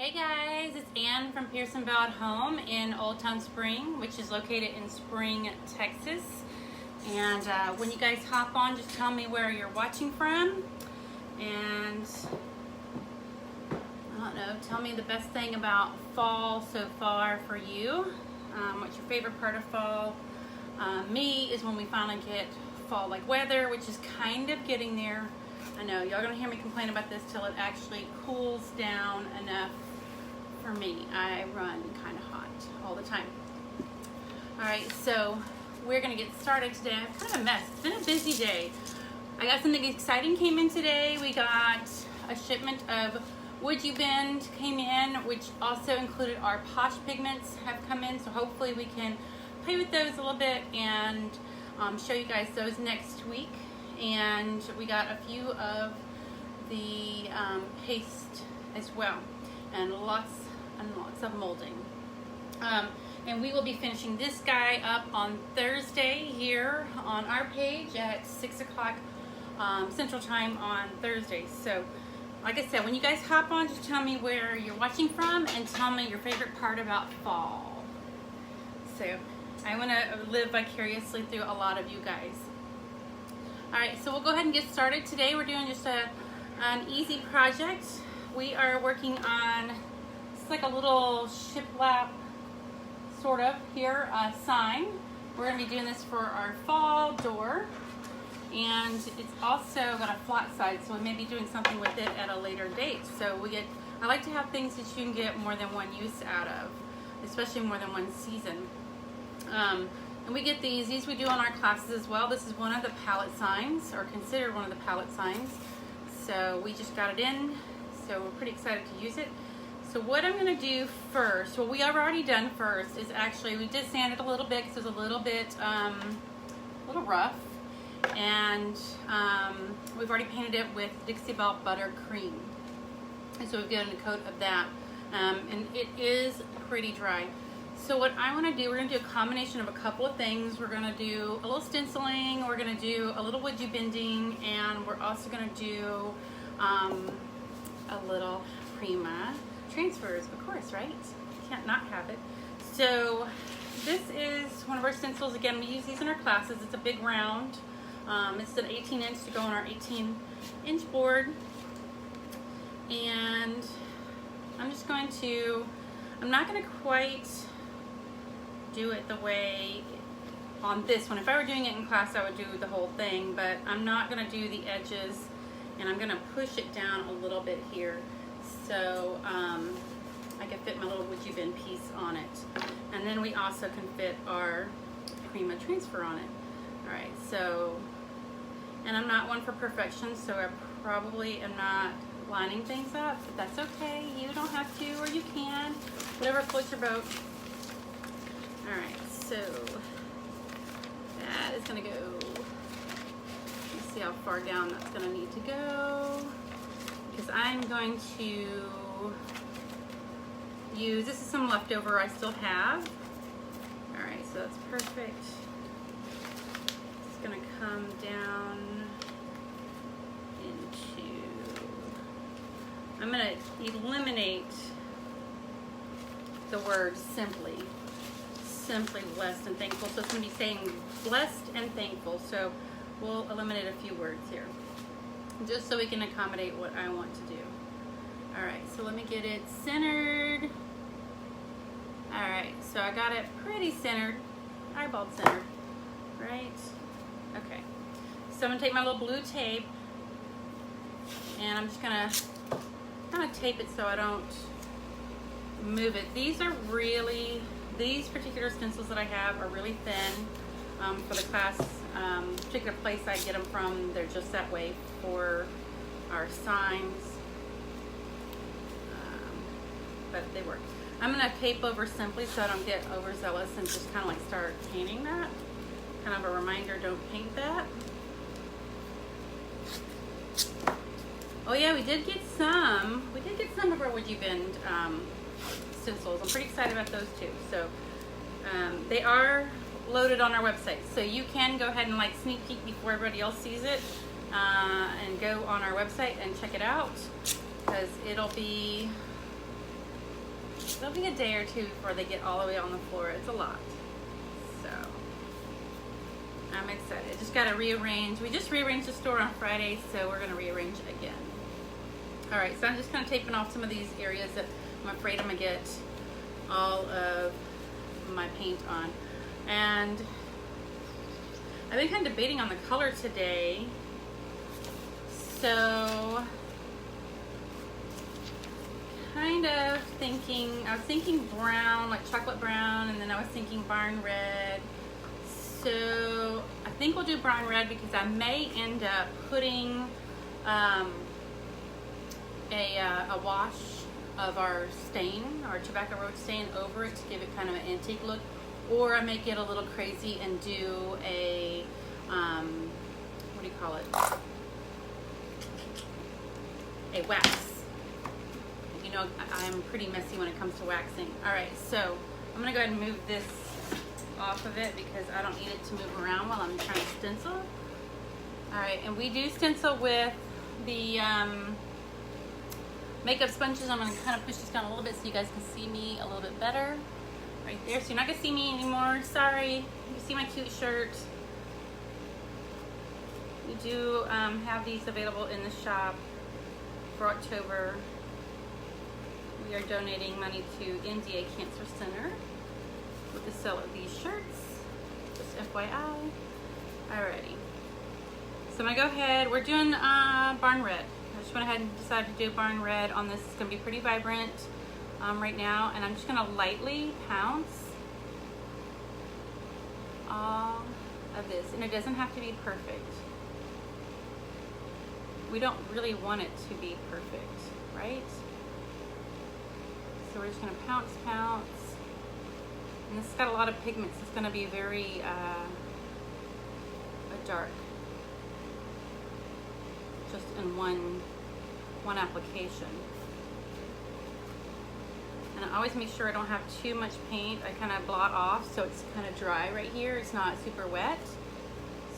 Hey guys, it's Ann from Pearson Bell Home in Old Town Spring, which is located in Spring, Texas. And when you guys hop on, just tell me where you're watching from. And I don't know, tell me the best thing about fall so far for you. What's your favorite part of fall? Me is when we finally get fall-like weather, which is kind of getting there. I know y'all gonna hear me complain about this till it actually cools down enough for me. I run kind of hot all the time. All right, so we're gonna get started today. I'm kind of a mess. It's been a busy day. I got something exciting came in today. We got a shipment of WoodUBend came in, which also included our Posh pigments have come in. So hopefully we can play with those a little bit and show you guys those next week. And we got a few of the paste as well, and lots of molding. And we will be finishing this guy up on Thursday here on our page at 6 o'clock Central Time on Thursday. So like I said, when you guys hop on, just tell me where you're watching from and tell me your favorite part about fall. So I want to live vicariously through a lot of you guys. All right, so we'll go ahead and get started. Today we're doing just an easy project. We are working on, it's like a little shiplap sort of here, sign. We're gonna be doing this for our fall door. And it's also got a flat side, so we may be doing something with it at a later date. So I like to have things that you can get more than one use out of, especially more than one season. And we get these we do on our classes as well. This is one of the palette signs, or considered one of the palette signs. So we just got it in, so we're pretty excited to use it. So what I'm gonna do first, what we have already done first is actually, we did sand it a little bit because it was a little bit, a little rough. And we've already painted it with Dixie Belle Buttercream. And so we've given a coat of that. And it is pretty dry. So what I want to do, we're going to do a combination of a couple of things. We're going to do a little stenciling, we're going to do a little WoodUBending, and we're also going to do a little Prima transfers, of course, right? Can't not have it. So this is one of our stencils. Again, we use these in our classes. It's a big round. It's an 18-inch to go on our 18-inch board. And I'm just going to, I'm not going to quite do it the way on this one. If I were doing it in class, I would do the whole thing, but I'm not going to do the edges, and I'm going to push it down a little bit here so I can fit my little WoodUBend piece on it. And then we also can fit our Prima transfer on it. All right, so, and I'm not one for perfection, so I probably am not lining things up, but that's okay. You don't have to, or you can, whatever floats your boat. All right, so that is gonna go, let's see how far down that's gonna need to go, because I'm going to use, this is some leftover I still have. All right, so that's perfect. It's gonna come down into, I'm gonna eliminate the word simply blessed and thankful. So it's gonna be saying blessed and thankful. So we'll eliminate a few words here, just so we can accommodate what I want to do. All right, so let me get it centered. All right, so I got it pretty centered, eyeballed centered, right? Okay, so I'm gonna take my little blue tape, and I'm just gonna kind of tape it so I don't move it. These are really, these particular stencils that I have are really thin for the class. Particular place I get them from, they're just that way for our signs, but they work. I'm gonna tape over simply so I don't get overzealous and just kind of like start painting that. Kind of a reminder, don't paint that. Oh yeah, we did get some of our WoodUBend stencils. I'm pretty excited about those too. So they are loaded on our website, so you can go ahead and like sneak peek before everybody else sees it, and go on our website and check it out, because it'll be It'll be a day or two before they get all the way on the floor. It's a lot. So I'm excited. Just got to rearrange. We just rearranged the store on Friday, so we're going to rearrange it again. All right, so I'm just kind of taping off some of these areas that I'm afraid I'm going to get all of my paint on. And I've been kind of debating on the color today. So kind of thinking, I was thinking brown, like chocolate brown, and then I was thinking barn red. So I think we'll do brown red because I may end up putting a wash of our stain, our Tobacco Road stain, over it to give it kind of an antique look. Or I may get a little crazy and do a, what do you call it? A wax. You know, I'm pretty messy when it comes to waxing. All right, so I'm gonna go ahead and move this off of it because I don't need it to move around while I'm trying to stencil. All right, and we do stencil with the makeup sponges. I'm gonna kind of push this down a little bit so you guys can see me a little bit better. Right there, so you're not gonna see me anymore. Sorry, you can see my cute shirt. We do have these available in the shop for October. We are donating money to NDA Cancer Center with the sale of these shirts, just FYI. Alrighty, so I'm gonna go ahead, we're doing barn red. I just went ahead and decided to do barn red on this. It's gonna be pretty vibrant right now, and I'm just gonna lightly pounce all of this, and it doesn't have to be perfect. We don't really want it to be perfect, right? So we're just gonna pounce, and this has got a lot of pigments. It's gonna be very dark, just in one application. And I always make sure I don't have too much paint. I kind of blot off so it's kind of dry right here. It's not super wet.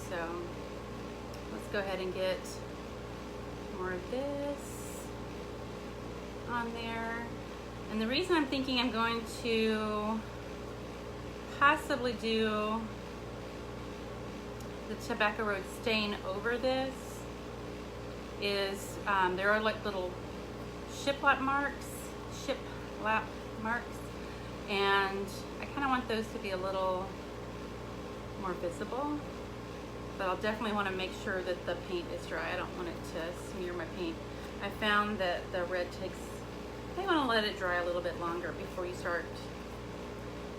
So let's go ahead and get more of this on there. And the reason I'm thinking I'm going to possibly do the Tobacco Road stain over this is there are like little shiplap marks, and I kind of want those to be a little more visible, but I'll definitely want to make sure that the paint is dry. I don't want it to smear my paint. I found that the red takes, you want to let it dry a little bit longer before you start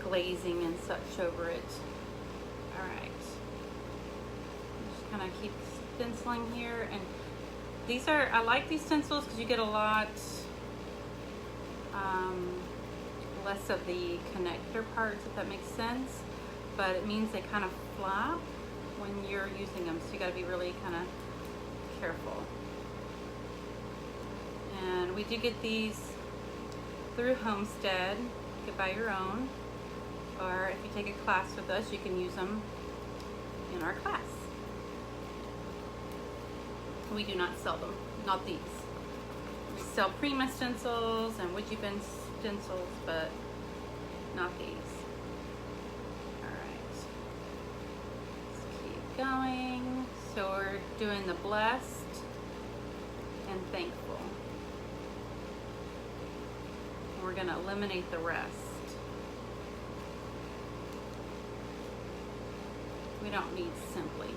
glazing and such over it. All right, just kind of keep stenciling here, and these are, I like these stencils because you get a lot less of the connector parts, if that makes sense, but it means they kind of flop when you're using them, so you got to be really kind of careful. And we do get these through Homestead. You can buy your own, or if you take a class with us, you can use them in our class. We do not sell them, not these. We sell Prima stencils and WoodUBend stencils, but not these. All right, let's keep going. So we're doing the blessed and thankful. We're gonna eliminate the rest. We don't need simply.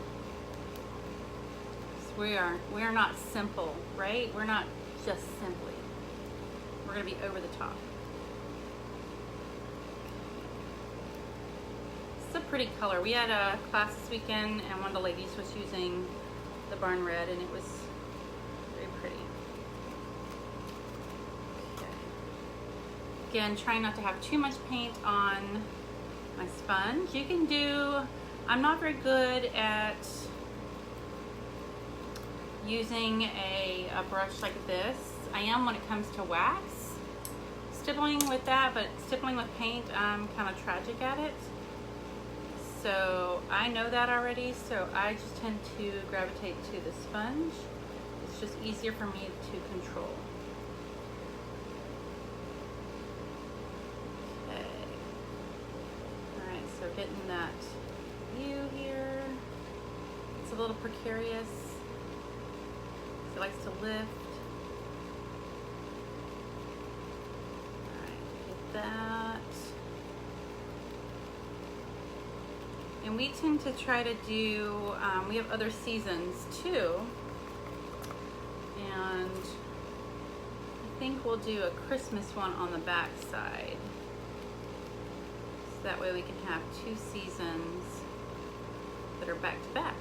We are not simple, right? We're not just simply. We're gonna be over the top. It's a pretty color. We had a class this weekend and one of the ladies was using the barn red and it was very pretty. Okay. Again, trying not to have too much paint on my sponge. You can do, I'm not very good at using a brush like this. I am when it comes to wax. Stippling with that, but stippling with paint, I'm kind of tragic at it. So I know that already, so I just tend to gravitate to the sponge. It's just easier for me to control. getting that view here. It's a little precarious. It likes to lift. Alright, get that. And we tend to try to do, we have other seasons too. And I think we'll do a Christmas one on the back side. So that way we can have 2 seasons that are back to back.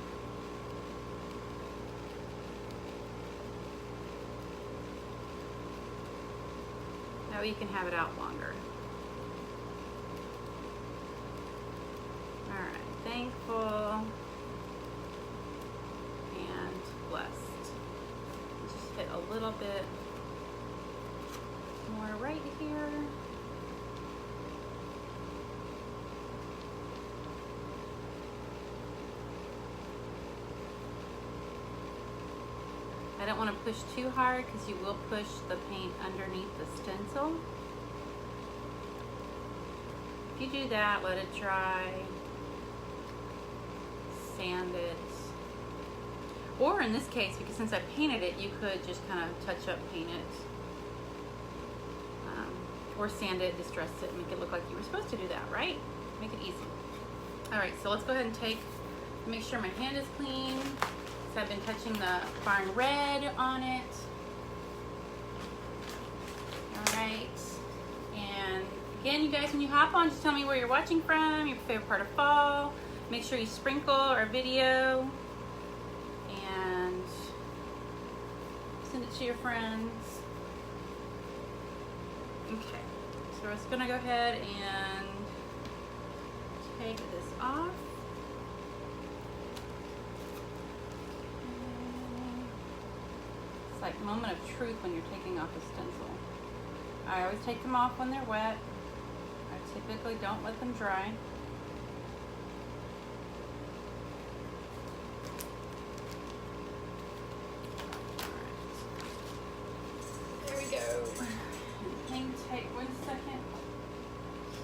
That way you can have it out longer. Alright, thankful and blessed. Just hit a little bit more right here. I don't want to push too hard because you will push the paint underneath the stencil. If you do that, let it dry, sand it. Or in this case, because since I painted it, you could just kind of touch up paint it. Or sand it, distress it, make it look like you were supposed to do that, right? Make it easy. Alright, so let's go ahead and make sure my hand is clean. So I've been touching the barn red on it. Alright. And again, you guys, when you hop on, just tell me where you're watching from, your favorite part of fall. Make sure you sprinkle our video. And send it to your friends. Okay. So we're just going to go ahead and take this off. It's like moment of truth when you're taking off a stencil. I always take them off when they're wet. I typically don't let them dry. There we go. Hang tight 1 second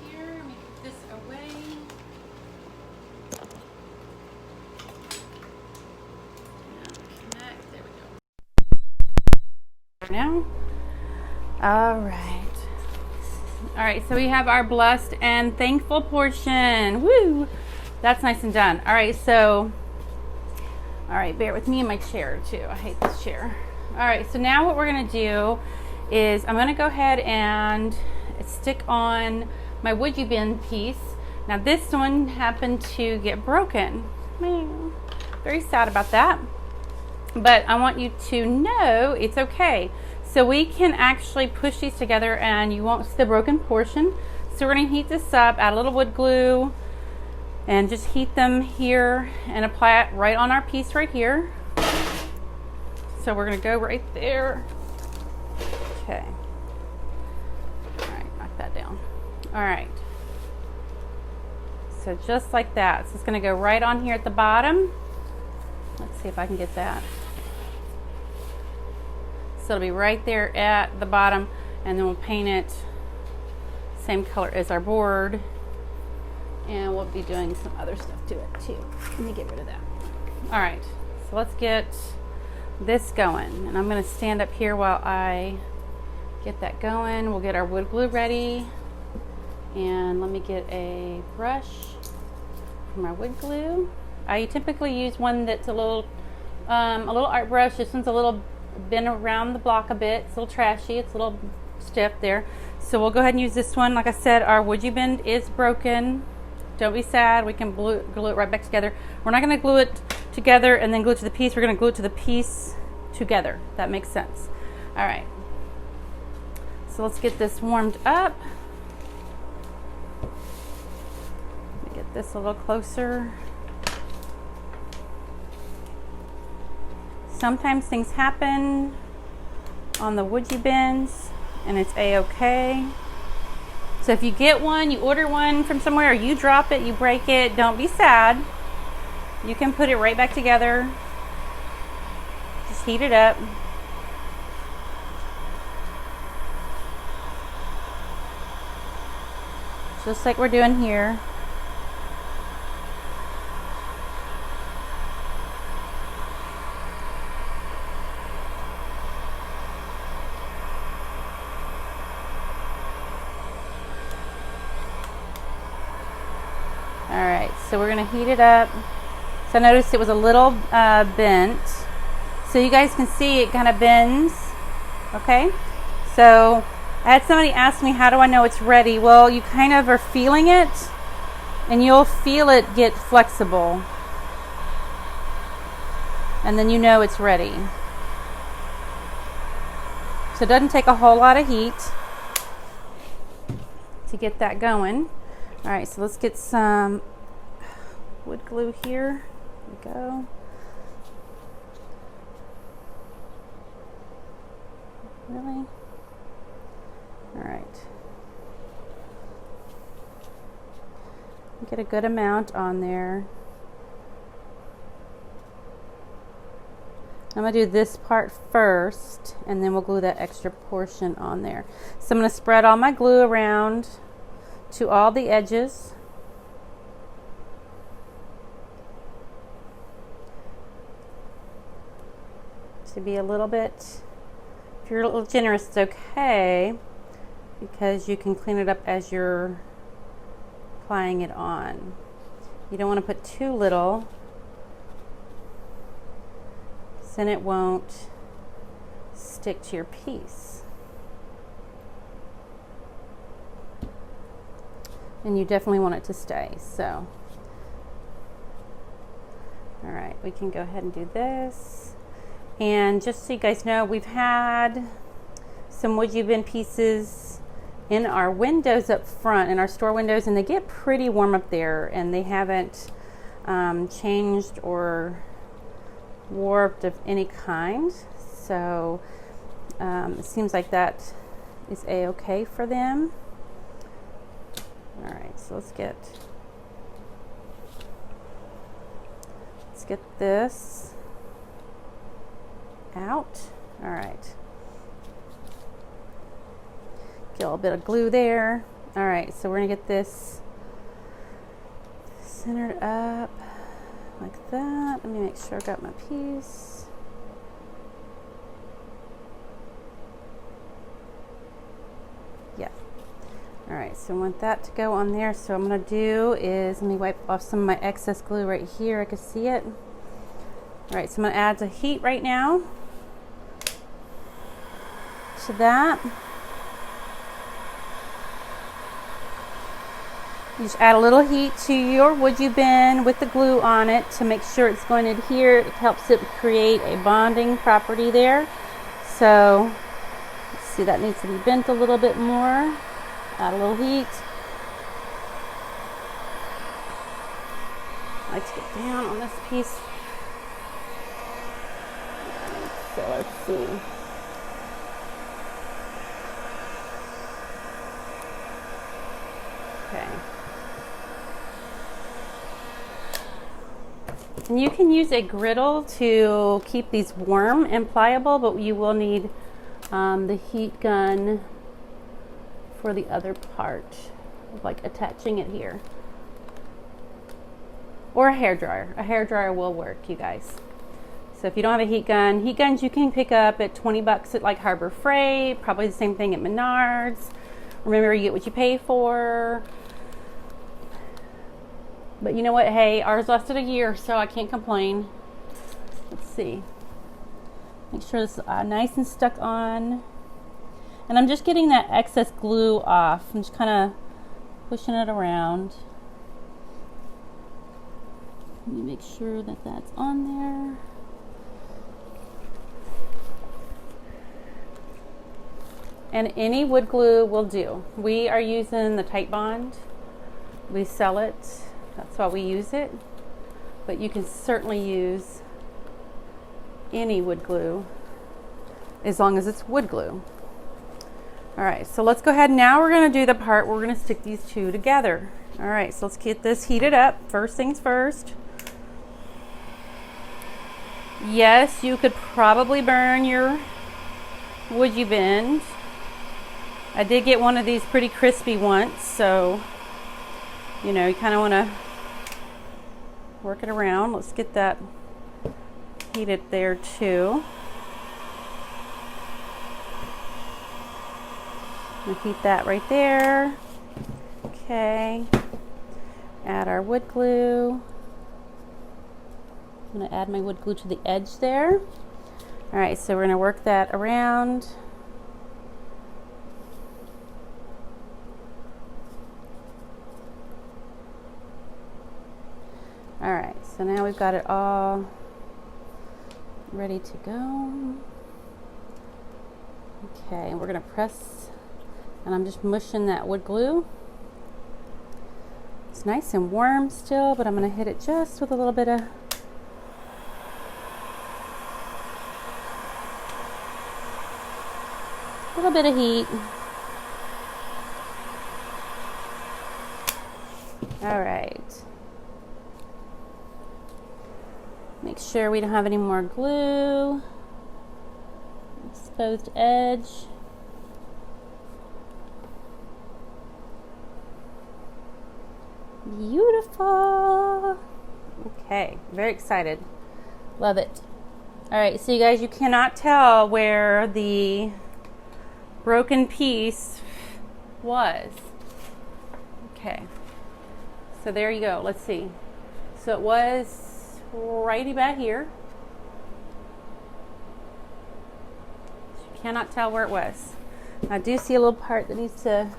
here. Let me put this away. And connect. There we go. Now. All right, so we have our blessed and thankful portion. Woo! That's nice and done. All right, bear with me in my chair too. I hate this chair. All right, so now what we're gonna do is I'm gonna go ahead and stick on my WoodUBend piece. Now this one happened to get broken. Very sad about that. But I want you to know it's okay. So we can actually push these together and you won't see the broken portion. So we're going to heat this up, add a little wood glue, and just heat them here and apply it right on our piece right here. So we're going to go right there. Okay. All right, knock that down. All right. So just like that. So it's going to go right on here at the bottom. Let's see if I can get that. So it'll be right there at the bottom, and then we'll paint it same color as our board, and we'll be doing some other stuff to it too. Let me get rid of that. All right, so let's get this going, and I'm going to stand up here while I get that going. We'll get our wood glue ready, and let me get a brush for my wood glue. I typically use one that's a little art brush. This one's a little been around the block a bit. It's a little trashy. It's a little stiff there. So we'll go ahead and use this one. Like I said, our WoodUBend is broken. Don't be sad. We can glue it right back together. We're not going to glue it together and then glue it to the piece. We're going to glue it to the piece together. That makes sense. All right. So let's get this warmed up. Let me get this a little closer. Sometimes things happen on the WoodUBends and it's a-okay. So if you get one, you order one from somewhere, or you drop it, you break it, don't be sad. You can put it right back together. Just heat it up. Just like we're doing here. so we're gonna heat it up. So I noticed it was a little bent. So you guys can see it kind of bends, okay? So I had somebody ask me, how do I know it's ready? Well, you kind of are feeling it, and you'll feel it get flexible. And then you know it's ready. So it doesn't take a whole lot of heat to get that going. All right, so let's get some wood glue here. There we go. Really? All right. Get a good amount on there. I'm going to do this part first, and then we'll glue that extra portion on there. So I'm going to spread all my glue around to all the edges. To be a little bit, if you're a little generous, it's okay, because you can clean it up as you're applying it on. You don't want to put too little, then it won't stick to your piece. And you definitely want it to stay, so. All right, we can go ahead and do this. And just so you guys know, we've had some WoodUBend pieces in our windows up front, in our store windows, and they get pretty warm up there, and they haven't changed or warped of any kind. So it seems like that is a-okay for them. All right, so let's get this out. All right, get a little bit of glue there. All right, so we're gonna get this centered up like that. Let me make sure I got my piece. Yeah. All right, so I want that to go on there. So what I'm gonna do is, let me wipe off some of my excess glue right here. I can see it. All right, so I'm gonna add the heat right now to that. You just add a little heat to your WoodUBend with the glue on it to make sure it's going to adhere. It helps it create a bonding property there. So, let's see, that needs to be bent a little bit more. Add a little heat. I like to get down on this piece. So let's see. Okay. And you can use a griddle to keep these warm and pliable, but you will need the heat gun for the other part, like attaching it here. Or a hairdryer. A hairdryer will work, you guys. So if you don't have a heat guns you can pick up at 20 bucks at like Harbor Freight, probably the same thing at Menards. Remember, you get what you pay for. But you know what? Hey, ours lasted a year, so I can't complain. Let's see. Make sure it's nice and stuck on. And I'm just getting that excess glue off. I'm just kind of pushing it around. Let me make sure that that's on there. And any wood glue will do. We are using the Titebond. We sell it. That's why we use it. But you can certainly use any wood glue as long as it's wood glue. All right, so let's go ahead. Now we're going to do the part where we're going to stick these two together. All right, so let's get this heated up. First things first. Yes, you could probably burn your WoodUBend. I did get one of these pretty crispy once, so you know, you kind of want to work it around. Let's get that heated there too. I'm gonna heat that right there. Okay. Add our wood glue. I'm going to add my wood glue to the edge there. All right, so we're going to work that around. All right, so now we've got it all ready to go. Okay, we're going to press, and I'm just mushing that wood glue. It's nice and warm still, but I'm going to hit it just with a little bit of heat. All right. Make sure we don't have any more glue. Exposed edge. Beautiful. Okay, very excited. Love it. All right, so you guys, you cannot tell where the broken piece was. Okay, so there you go. Let's see. So it was right about here. You cannot tell where it was. I do see a little part that needs to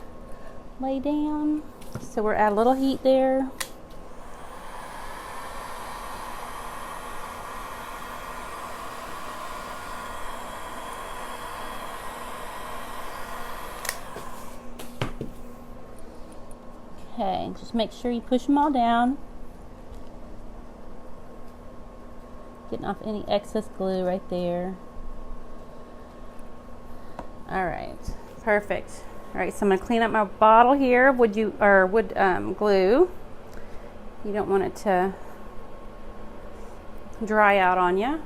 lay down. So we're at a little heat there. Okay, just make sure you push them all down. Getting off any excess glue right there. All right, perfect. All right, so I'm going to clean up my bottle here of wood glue. You don't want it to dry out on you.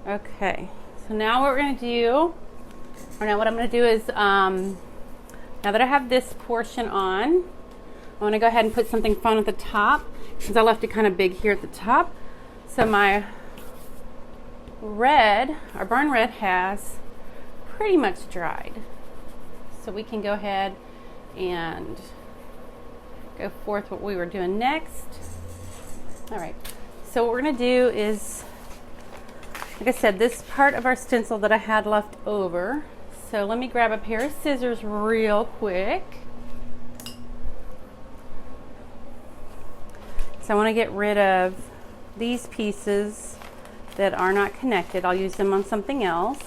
Okay, so now what we're going to do, or now what I'm going to do is, now that I have this portion on, I want to go ahead and put something fun at the top, since I left it kind of big here at the top. So my red, our burn red, has pretty much dried. So we can go ahead and go forth what we were doing next. All right, so what we're gonna do is, like I said, this part of our stencil that I had left over. So let me grab a pair of scissors real quick. So I wanna get rid of these pieces that are not connected. I'll use them on something else.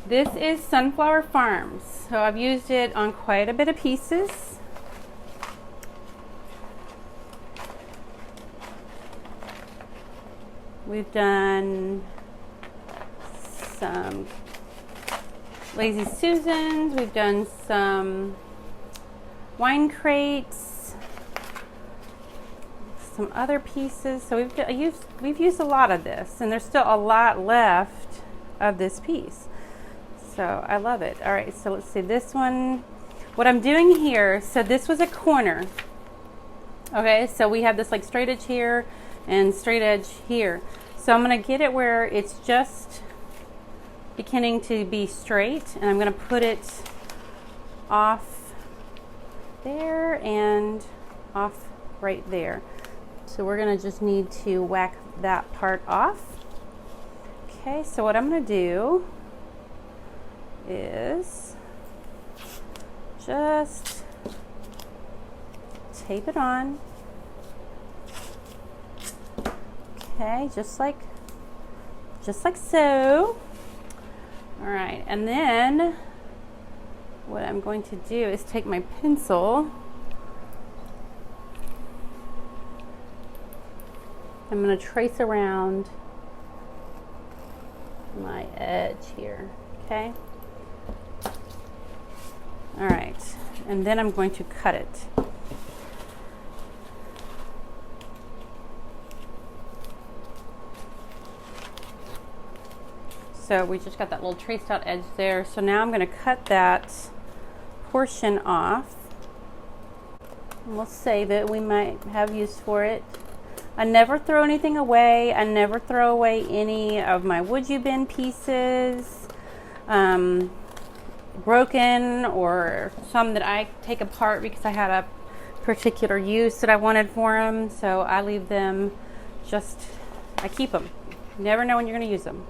This is Sunflower Farms, so I've used it on quite a bit of pieces. We've done some Lazy Susans, we've done some wine crates, some other pieces. So we've used a lot of this, and there's still a lot left of this piece. So I love it. All right, so let's see this one. What I'm doing here, so this was a corner. Okay, so we have this like straight edge here and straight edge here. So I'm gonna get it where it's just beginning to be straight, and I'm gonna put it off there and off right there. So we're gonna just need to whack that part off. Okay, so what I'm gonna do is just tape it on. Okay, just like so. All right, and then what I'm going to do is take my pencil. I'm going to trace around my edge here, okay? All right, and then I'm going to cut it. So we just got that little traced out edge there. So now I'm going to cut that portion off. And we'll save it. We might have use for it. I never throw anything away. I never throw away any of my WoodUBend pieces. Broken or some that I take apart because I had particular use that I wanted for them, so I leave them I keep them. You never know when you're going to use them.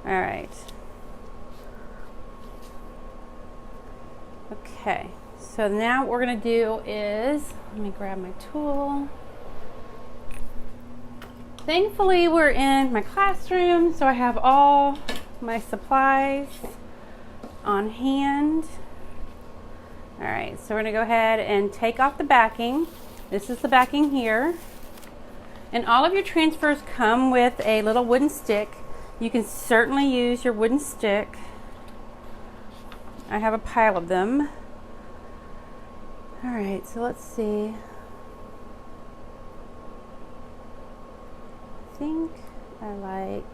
All right. Okay, so now what we're going to do is, let me grab my tool. Thankfully, we're in my classroom, so I have all my supplies on hand. All right, so we're gonna go ahead and take off the backing. This is the backing here. And all of your transfers come with a little wooden stick. You can certainly use your wooden stick. I have a pile of them. All right, so let's see. I think I like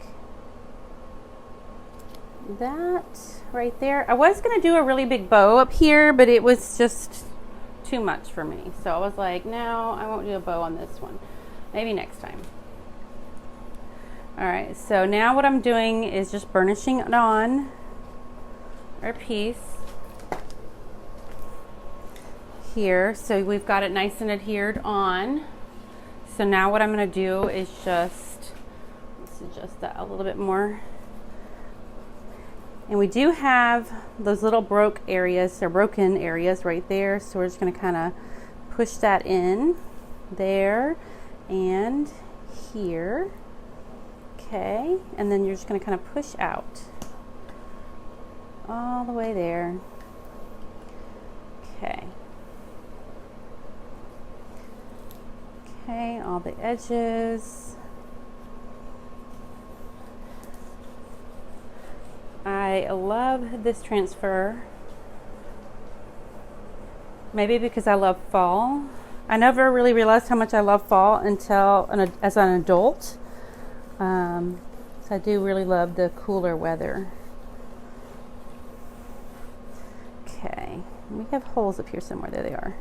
that right there. I was going to do a really big bow up here, but it was just too much for me. So I was like, no, I won't do a bow on this one. Maybe next time. All right, so now what I'm doing is just burnishing it on our piece here. So we've got it nice and adhered on. So now what I'm going to do is let's adjust that a little bit more. And we do have those little broken areas right there. So we're just going to kind of push that in there and here. Okay. And then you're just going to kind of push out all the way there. Okay. Okay, all the edges. I love this transfer. Maybe because I love fall. I never really realized how much I love fall until as an adult. So I do really love the cooler weather. Okay, we have holes up here somewhere. There they are.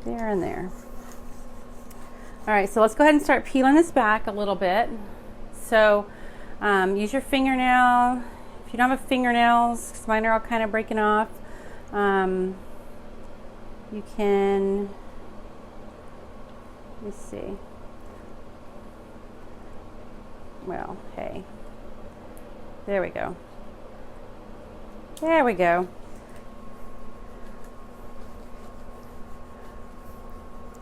There and there. All right, so let's go ahead and start peeling this back a little bit. So use your fingernail. If you don't have fingernails, because mine are all kind of breaking off, you can, let me see. Well, hey, there we go. There we go.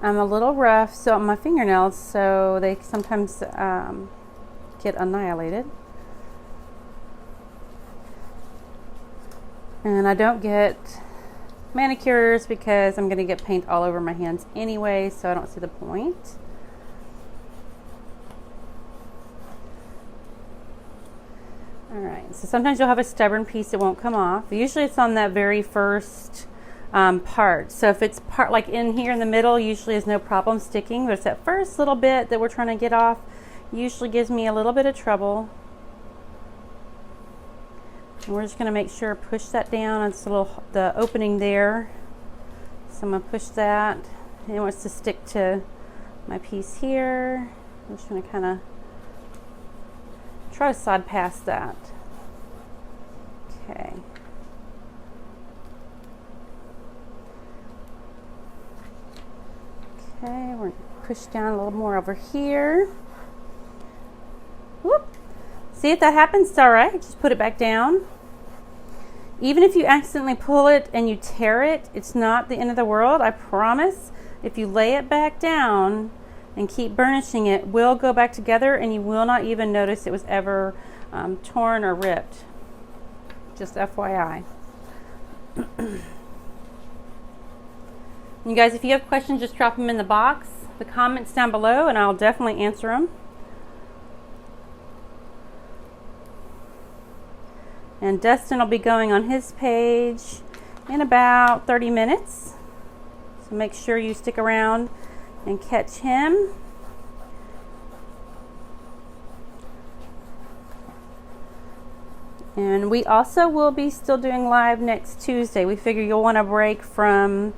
I'm a little rough so on my fingernails, so they sometimes get annihilated. And I don't get manicures because I'm going to get paint all over my hands anyway, so I don't see the point. Alright, so sometimes you'll have a stubborn piece that won't come off. Usually it's on that very first part. So if it's part like in here in the middle, usually is no problem sticking, but it's that first little bit that we're trying to get off usually gives me a little bit of trouble. And we're just going to make sure push that down. It's the opening there. So I'm going to push that. And it wants to stick to my piece here. I'm just going to kind of try to slide past that. Okay. Okay, we're going to push down a little more over here. Whoop. See, if that happens, it's all right. Just put it back down. Even if you accidentally pull it and you tear it, it's not the end of the world. I promise. If you lay it back down and keep burnishing it, will go back together and you will not even notice it was ever torn or ripped. Just FYI. You guys, if you have questions, just drop them in the box, the comments down below, and I'll definitely answer them. And Dustin will be going on his page in about 30 minutes. So make sure you stick around and catch him. And we also will be still doing live next Tuesday. We figure you'll want a break from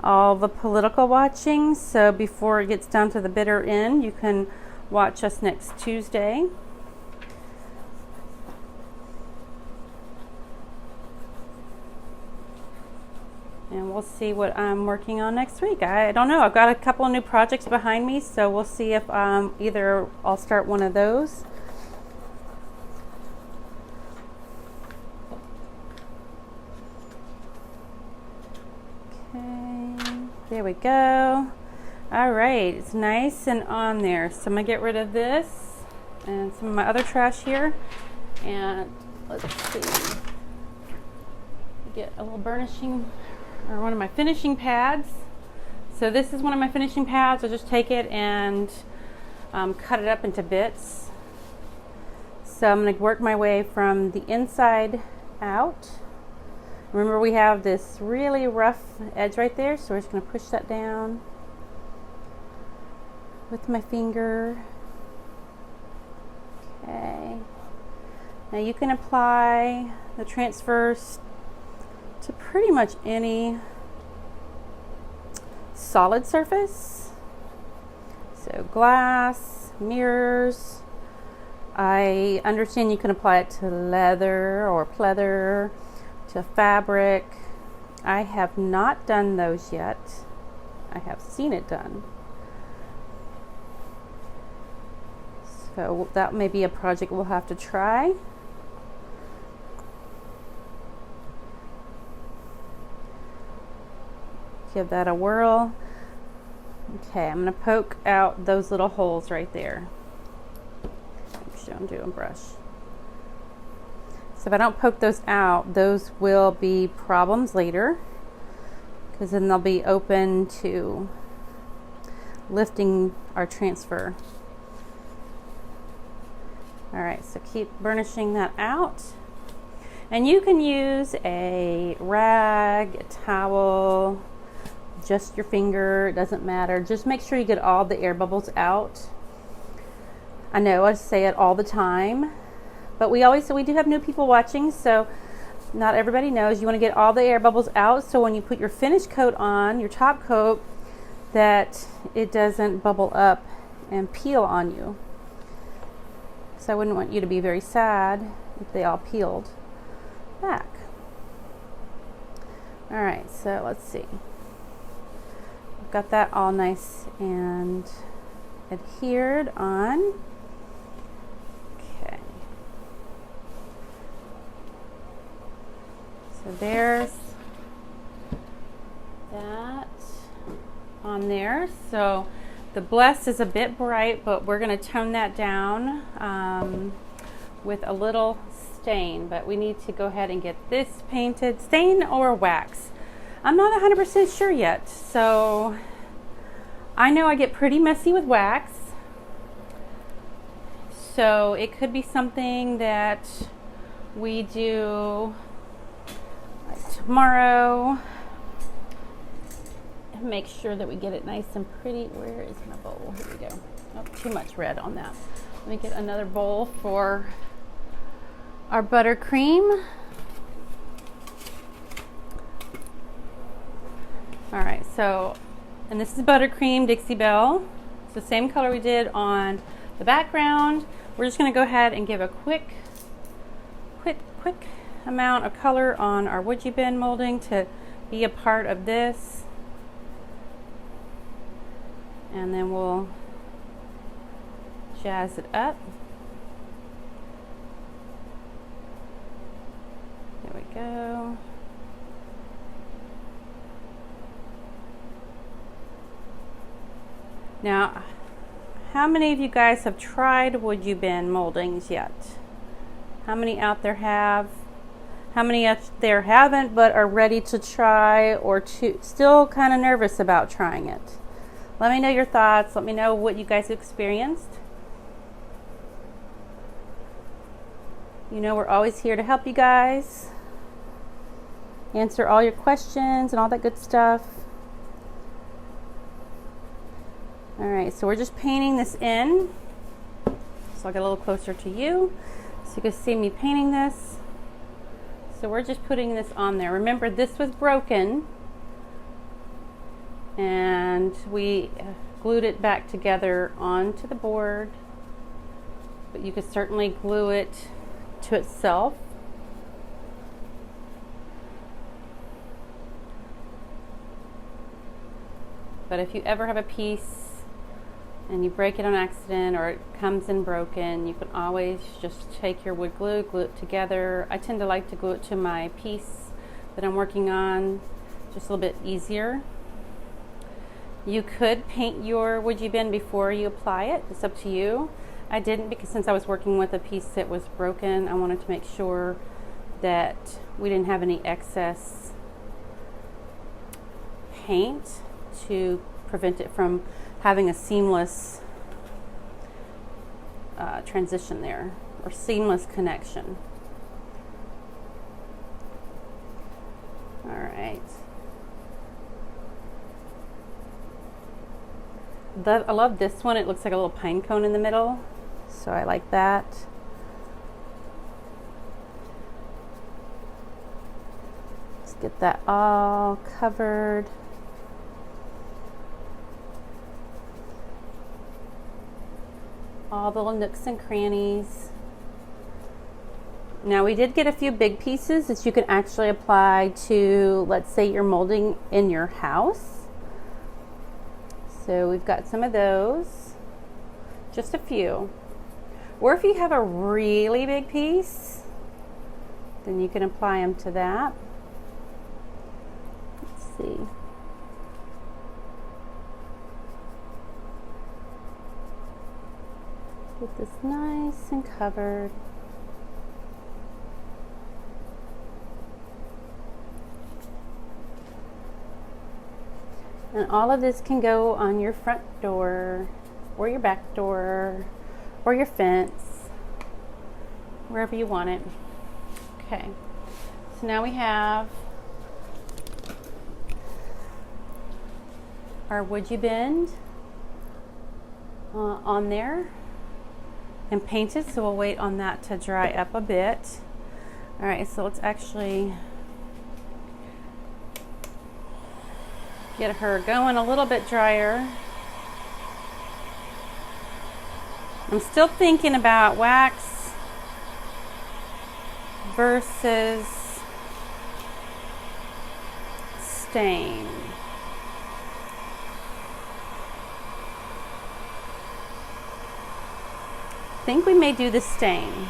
all the political watching. So before it gets down to the bitter end, you can watch us next Tuesday. and we'll see what I'm working on next week. I don't know. I've got a couple of new projects behind me, so we'll see if either I'll start one of those. Okay, there we go. All right, it's nice and on there. So I'm gonna get rid of this and some of my other trash here. And let's see, get a little burnishing or one of my finishing pads. So this is one of my finishing pads. I'll just take it and cut it up into bits. So I'm going to work my way from the inside out. Remember, we have this really rough edge right there, so we're just going to push that down with my finger. Okay. Now you can apply the transfers to pretty much any solid surface. So glass, mirrors. I understand you can apply it to leather or pleather, to fabric. I have not done those yet. I have seen it done. So that may be a project we'll have to try. Give that a whirl. Okay, I'm going to poke out those little holes right there. Make sure I'm doing brush. So if I don't poke those out, those will be problems later, because then they'll be open to lifting our transfer. All right, so keep burnishing that out. And you can use a rag, a towel, just your finger, it doesn't matter. Just make sure you get all the air bubbles out. I know I say it all the time, but we do have new people watching, so not everybody knows. You want to get all the air bubbles out, so when you put your finish coat on, your top coat, that it doesn't bubble up and peel on you. So I wouldn't want you to be very sad if they all peeled back. All right, so let's see. Got that all nice and adhered on. Okay. So there's that on there. So the blessed is a bit bright, but we're going to tone that down with a little stain. But we need to go ahead and get this painted. Stain or wax? I'm not 100% sure yet, so I know I get pretty messy with wax, so it could be something that we do like tomorrow. Make sure that we get it nice and pretty. Where is my bowl? Here we go. Oh, too much red on that. Let me get another bowl for our buttercream. All right, so, and this is buttercream Dixie Belle. It's the same color we did on the background. We're just gonna go ahead and give a quick amount of color on our WoodUBend molding to be a part of this. And then we'll jazz it up. There we go. Now, how many of you guys have tried WoodUBend moldings yet? How many out there have? How many out there haven't but are ready to try, or still kind of nervous about trying it? Let me know your thoughts. Let me know what you guys experienced. You know, we're always here to help you guys, answer all your questions and all that good stuff. All right, so we're just painting this in. So I'll get a little closer to you so you can see me painting this. So we're just putting this on there. Remember, this was broken and we glued it back together onto the board, but you could certainly glue it to itself. But if you ever have a piece and you break it on accident or it comes in broken, you can always just take your wood glue, glue it together. I tend to like to glue it to my piece that I'm working on, just a little bit easier. You could paint your WoodUBend before you apply it. It's up to you. I didn't, because since I was working with a piece that was broken, I wanted to make sure that we didn't have any excess paint to prevent it from having a seamless transition there, or seamless connection. All right. I love this one. It looks like a little pine cone in the middle, so I like that. Let's get that all covered. All the little nooks and crannies. Now we did get a few big pieces that you can actually apply to, let's say you're molding in your house. So we've got some of those, just a few. Or if you have a really big piece, then you can apply them to that. Let's see. Get this nice and covered. And all of this can go on your front door, or your back door, or your fence, wherever you want it. Okay, so now we have our WoodUBend on there and painted, so we'll wait on that to dry up a bit. All right, so let's actually get her going a little bit drier. I'm still thinking about wax versus stain. I think we may do the stain.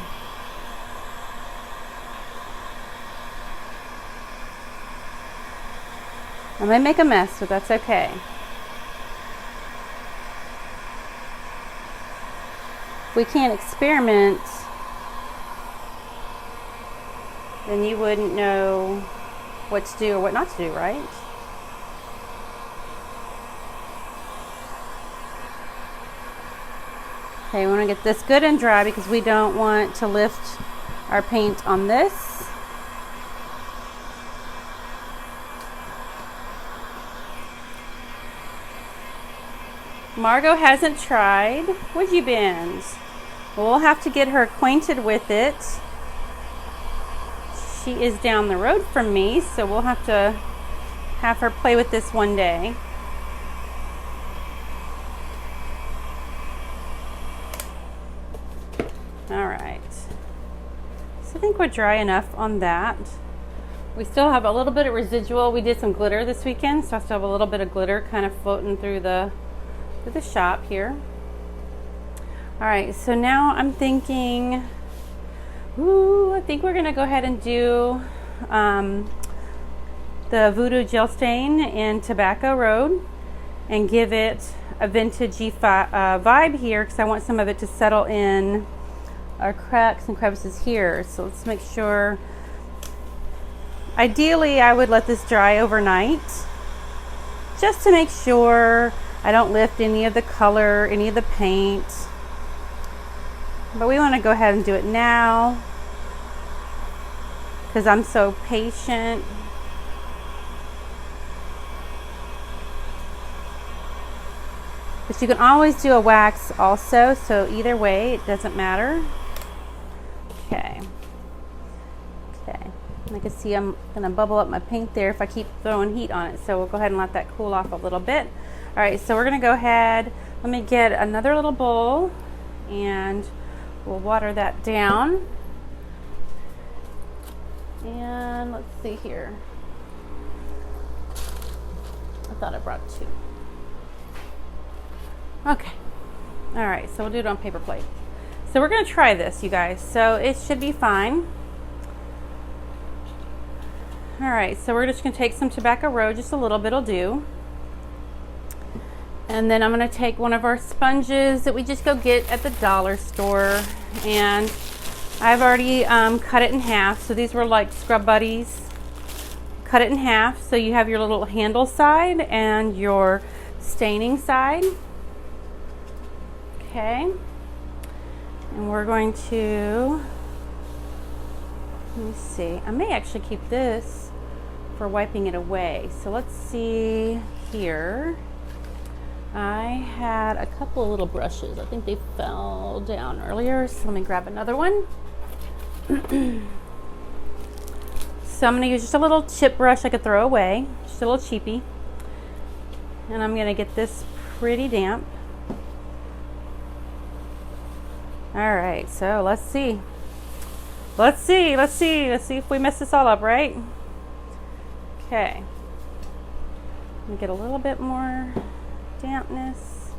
I might make a mess, but that's okay. If we can't experiment, then you wouldn't know what to do or what not to do, right? Okay, we want to get this good and dry because we don't want to lift our paint on this. Margot hasn't tried WoodUBend. We'll have to get her acquainted with it. She is down the road from me, so we'll have to have her play with this one day. All right. So I think we're dry enough on that. We still have a little bit of residual. We did some glitter this weekend, so I still have a little bit of glitter kind of floating through the shop here. All right, so now I'm thinking, I think we're gonna go ahead and do the Voodoo Gel Stain in Tobacco Road and give it a vintagey vibe here, because I want some of it to settle in our cracks and crevices here. So let's make sure, ideally I would let this dry overnight just to make sure I don't lift any of the color, any of the paint. But we want to go ahead and do it now because I'm so patient. But you can always do a wax also, so either way, it doesn't matter. Okay. Okay. I can see I'm going to bubble up my paint there if I keep throwing heat on it. So we'll go ahead and let that cool off a little bit. All right, so we're gonna go ahead, let me get another little bowl and we'll water that down. And let's see here. I thought I brought two. Okay. All right, so we'll do it on paper plate. So we're gonna try this, you guys. So it should be fine. All right, so we're just gonna take some tobacco road, just a little bit'll do. And then I'm gonna take one of our sponges that we just go get at the dollar store. And I've already cut it in half. So these were like Scrub Buddies. Cut it in half so you have your little handle side and your staining side. Okay. And we're going to, let me see, I may actually keep this for wiping it away. So let's see here. I had a couple of little brushes. I think they fell down earlier, so let me grab another one. So I'm gonna use just a little chip brush I could throw away, just a little cheapy. And I'm gonna get this pretty damp. All right, so let's see. Let's see if we mess this all up, right? Okay. Let me get a little bit more dampness.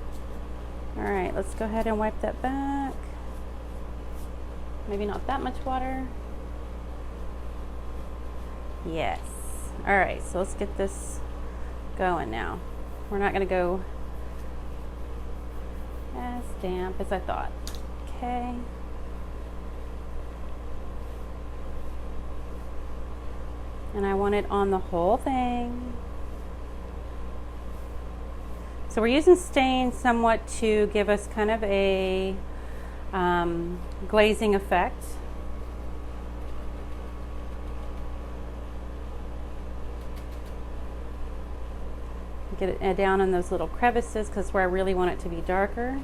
All right, let's go ahead and wipe that back. Maybe not that much water. Yes. All right, so let's get this going now. We're not gonna go as damp as I thought. Okay. And I want it on the whole thing. So we're using stain somewhat to give us kind of a glazing effect. Get it down in those little crevices because where I really want it to be darker.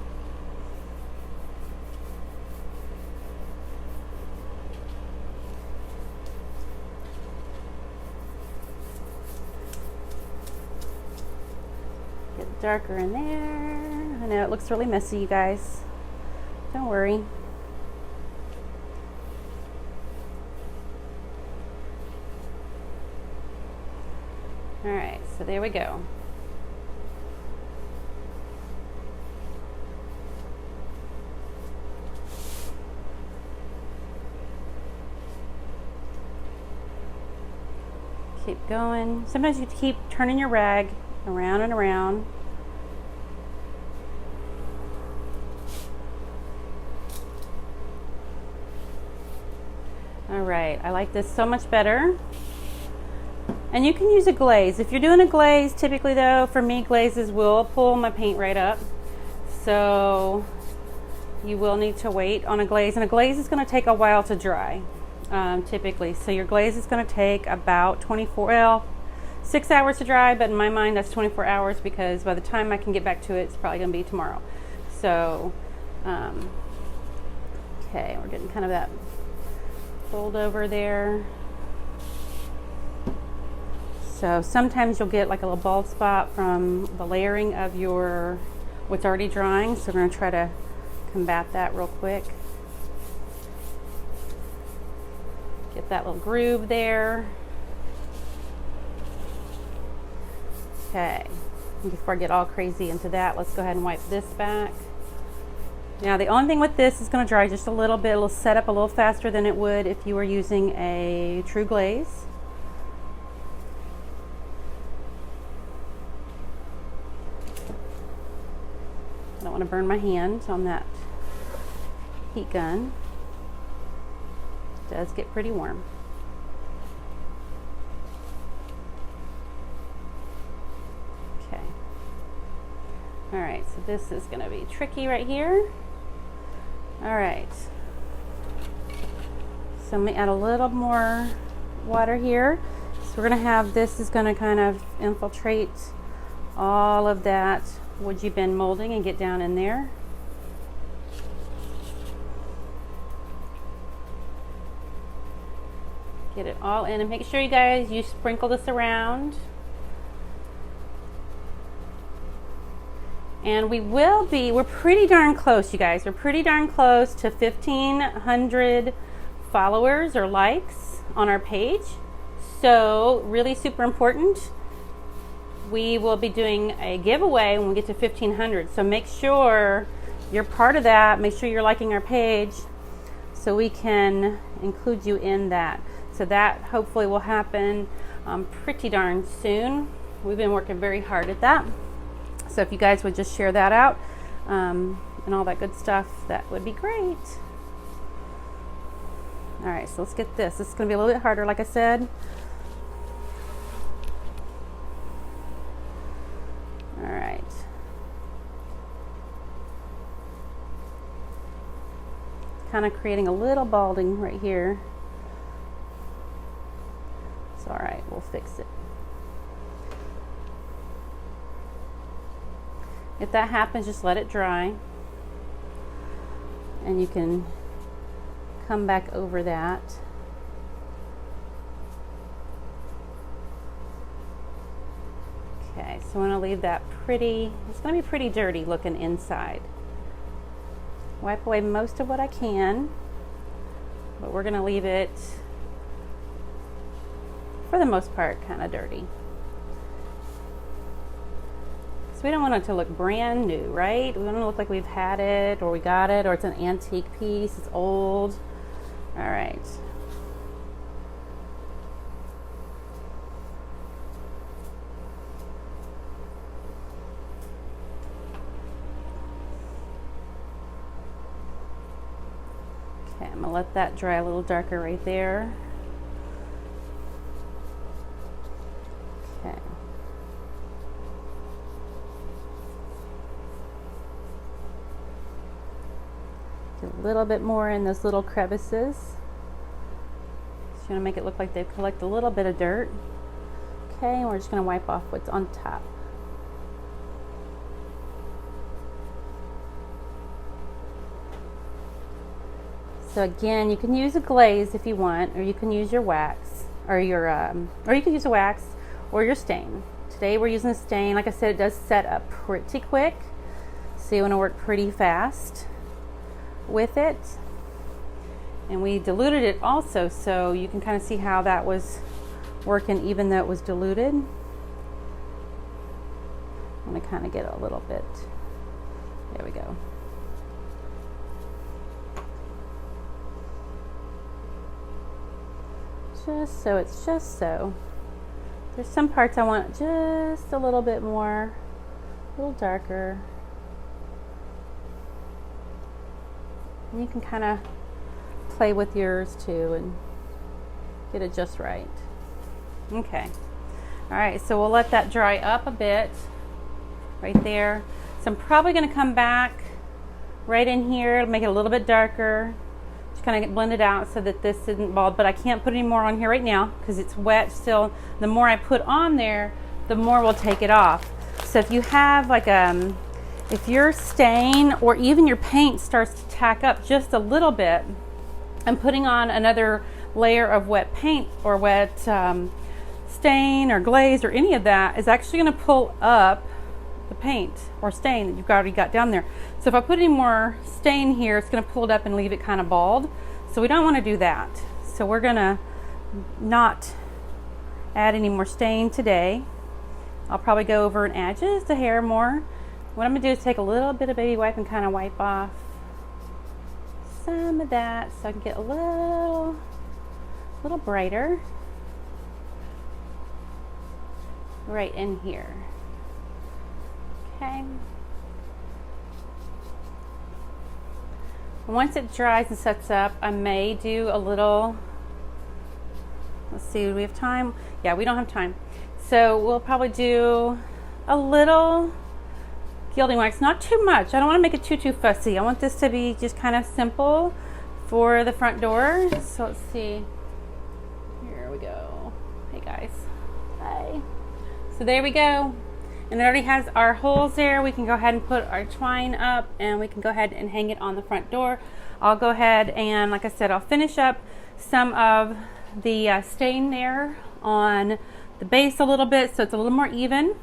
Get darker in there. I know it looks really messy, you guys. Don't worry. All right, so there we go. Keep going. Sometimes you keep turning your rag around and around. All right, I like this so much better. And you can use a glaze. If you're doing a glaze, typically though, for me, glazes will pull my paint right up. So you will need to wait on a glaze. And a glaze is gonna take a while to dry. Typically. So your glaze is going to take about 6 hours to dry, but in my mind that's 24 hours because by the time I can get back to it, it's probably going to be tomorrow. So, okay, we're getting kind of that fold over there. So sometimes you'll get like a little bald spot from the layering of your what's already drying. So we're going to try to combat that real quick. Get that little groove there. Okay, before I get all crazy into that, let's go ahead and wipe this back. Now the only thing with this is going to dry just a little bit. It'll set up a little faster than it would if you were using a true glaze. I don't want to burn my hand on that heat gun. It does get pretty warm. Okay. All right, so this is going to be tricky right here. All right. So I'm going to add a little more water here. So we're going to have this is going to kind of infiltrate all of that WoodUBend molding and get down in there. Get it all in and make sure you guys, you sprinkle this around. And we're pretty darn close, you guys. We're pretty darn close to 1,500 followers or likes on our page. So really super important. we will be doing a giveaway when we get to 1,500. So make sure you're part of that. Make sure you're liking our page so we can include you in that. So that hopefully will happen pretty darn soon. We've been working very hard at that. So if you guys would just share that out and all that good stuff, that would be great. All right, so let's get this. This is gonna be a little bit harder, like I said. All right. Kind of creating a little balding right here. It's all right, we'll fix it. If that happens, just let it dry. And you can come back over that. Okay, so I'm gonna leave that pretty, it's gonna be pretty dirty looking inside. Wipe away most of what I can, but we're gonna leave it, for the most part, kind of dirty. So we don't want it to look brand new, right? We want it to look like we've had it, or we got it, or it's an antique piece, it's old. All right. Okay, I'm gonna let that dry a little darker right there. Okay. A little bit more in those little crevices. Just gonna make it look like they've collected a little bit of dirt. Okay, and we're just gonna wipe off what's on top. So again, you can use a glaze if you want, or you can use your wax, or your, or you can use a wax or your stain. Today we're using a stain. Like I said, it does set up pretty quick, so you want to work pretty fast with it. And we diluted it also, so you can kind of see how that was working even though it was diluted. I'm going to kind of get a little bit, there we go. Just so it's just so. There's some parts I want just a little bit more, a little darker. And you can kind of play with yours too and get it just right. Okay. All right, so we'll let that dry up a bit right there. So I'm probably going to come back right in here, make it a little bit darker. Just kind of blend it out so that this isn't bald, but I can't put any more on here right now because it's wet still. The more I put on there, the more we'll take it off. So if you have like if your stain or even your paint starts to tack up just a little bit, and putting on another layer of wet paint or wet stain or glaze or any of that is actually going to pull up the paint or stain that you've already got down there. So if I put any more stain here, it's going to pull it up and leave it kind of bald. So we don't want to do that. So we're going to not add any more stain today. I'll probably go over and add just a hair more. What I'm going to do is take a little bit of baby wipe and kind of wipe off some of that so I can get a little brighter right in here. Okay. Once it dries and sets up, I may do a little, let's see, do we have time? Yeah, we don't have time. So we'll probably do a little gilding wax, not too much. I don't want to make it too fussy. I want this to be just kind of simple for the front door. So let's see. Here we go. Hey guys. Hi. So there we go. And it already has our holes there. We can go ahead and put our twine up and we can go ahead and hang it on the front door. I'll go ahead and, like I said, I'll finish up some of the stain there on the base a little bit so it's a little more even.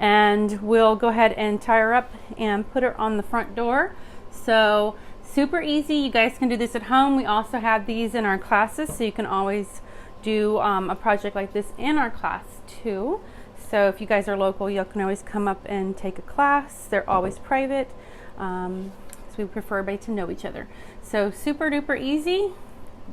And we'll go ahead and tie her up and put her on the front door. So super easy. You guys can do this at home. We also have these in our classes, so you can always do a project like this in our class too. So if you guys are local, you can always come up and take a class. They're always private. So we prefer everybody to know each other. So super duper easy.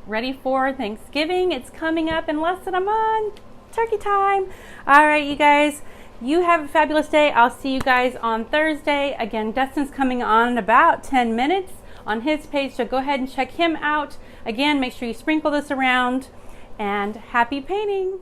Ready for Thanksgiving. It's coming up in less than a month. Turkey time. All right, you guys. You have a fabulous day. I'll see you guys on Thursday. Again, Dustin's coming on in about 10 minutes on his page, so go ahead and check him out. Again, make sure you sprinkle this around, and happy painting.